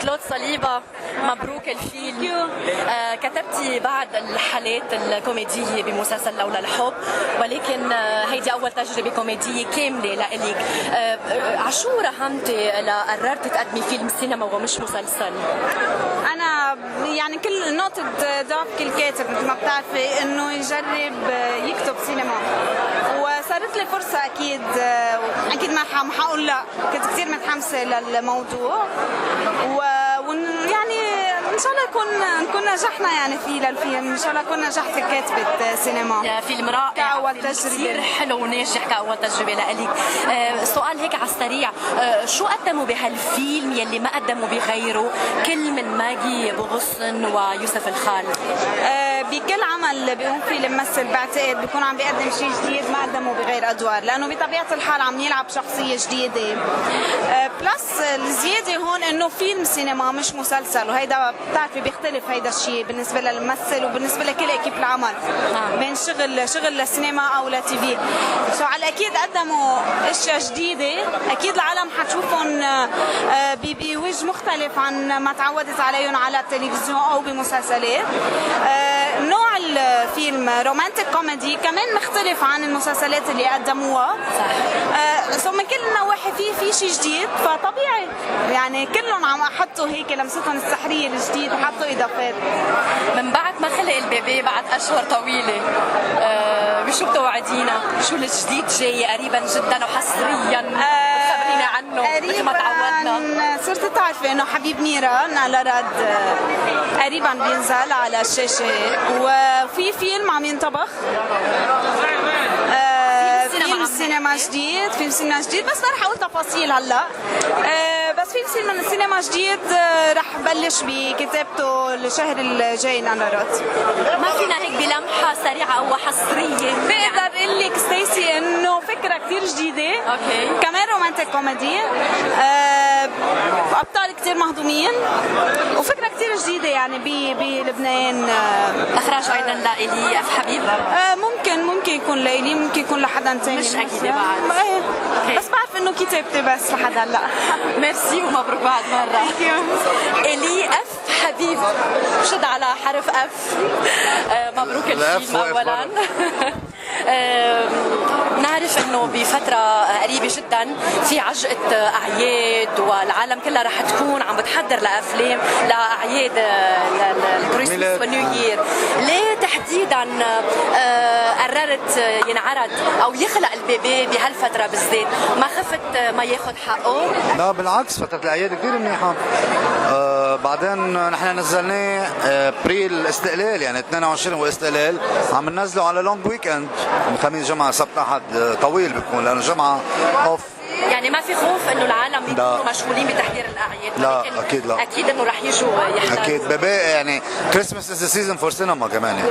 كلود صليبة، مبروك الفيلم. كتبتي بعض الحالات الكوميدية بمسلسل لولا الحب، ولكن هيدي أول تجربة كوميدية كاملة لإلك. عشو رهنتي قررتي تقدمي فيلم سينما ومش مسلسل؟ أنا يعني كل نقطة ضعف كل كاتب مثل ما بتعرفي إنه يجرب يكتب سينما، وصارت لي فرصة أكيد ما حقول لا، كنت كثير متحمسة للموضوع ويعني إن شاء الله نكون نجحنا يعني فيه للفيلم، إن شاء الله نكون نجحت ككاتبة سينما. فيلم رائع كأول تجربة كثير حلو وناجح كأول تجربة لإلك. سؤال هيك على السريع، شو قدموا بهالفيلم يلي ما قدموا بغيره كل من ماجي أبو غصن ويوسف الخال؟ بكل عمل بيقوم فيه الممثل بعتقد بيكون عم بيقدم شيء جديد ما قدمه بغير ادوار، لانه بطبيعه الحال عم يلعب شخصيه جديده. بلس الزياده هون انه فيلم سينما مش مسلسل، وهيدا بتعرفي بيختلف هيدا الشيء بالنسبه للممثل وبالنسبه لكل اكيب العمل بين شغل للسينما او لتي في. سو على الاكيد قدموا اشياء جديده، اكيد العالم حتشوفهم بوجه مختلف عن ما تعودت عليهم على التلفزيون او بمسلسلات. نوع الفيلم رومانتيك كوميدي كمان مختلف عن المسلسلات اللي قدموها. صح. من كل النواحي في شيء جديد، فطبيعي يعني كلهم عم حطوا هيك لمستهم السحريه الجديد، حطوا اضافات. من بعد ما خلق البيبي بعد اشهر طويله، بشو بتوعدينا؟ شو الجديد جاي قريبا جدا وحصريا؟ خبرينا عنه مثل ما تعودنا. صرت تعرفي انه حبيب نيران على رد قريبا بينزل على الشاشه، وفي فيلم عم ينطبخ، فيلم سينما جديد بس ما رح اقول تفاصيل هلا. بس فيلم سينما جديد رح بلش بكتابته الشهر الجاي ان انا رد. ما فينا هيك بلمحه سريعه او حصريه؟ بقدر اقول لك ستيسي انه فكره كثير جديده، اوكي، كمان رومانتيك كوميدي، ابطال كثير مهضومين، وفكره كثير جديده يعني بلبنان. اخراج ايضا لإلي اف حبيب؟ ممكن يكون لإلي، ممكن يكون لحدا ثاني، مش اكيد بعد. بس بعرف انه كتابتي بس لحد هلا. ميرسي ومبروك بعد مره. إلي اف حبيب، شد على حرف اف. مبروك الفيلم اولا. نعرف انه بفتره قريبه جدا في عجقه اعياد، والعالم كلها رح تكون عم بتحضر لافلام لاعياد الكريسماس والنيو يير. ليه تحديدا قررت ينعرض او يخلق البيبي بهالفتره بالذات؟ ما خفت ما ياخذ حقه؟ لا بالعكس، فتره الاعياد كثير منيحه. بعدين نحن نزلناه بري الاستقلال، يعني 22 والاستقلال عم ننزله على لونج ويكند، خميس جمعه سبت احد، طويل بيكون لانه جمعه اوف. يعني ما في خوف انه العالم يكونوا مشغولين بتحضير الاعياد؟ لا اكيد لا، اكيد انه رح يجوا يحضروا. اكيد بيبي يعني كريسماس از سيزون فور سينما كمان يعني.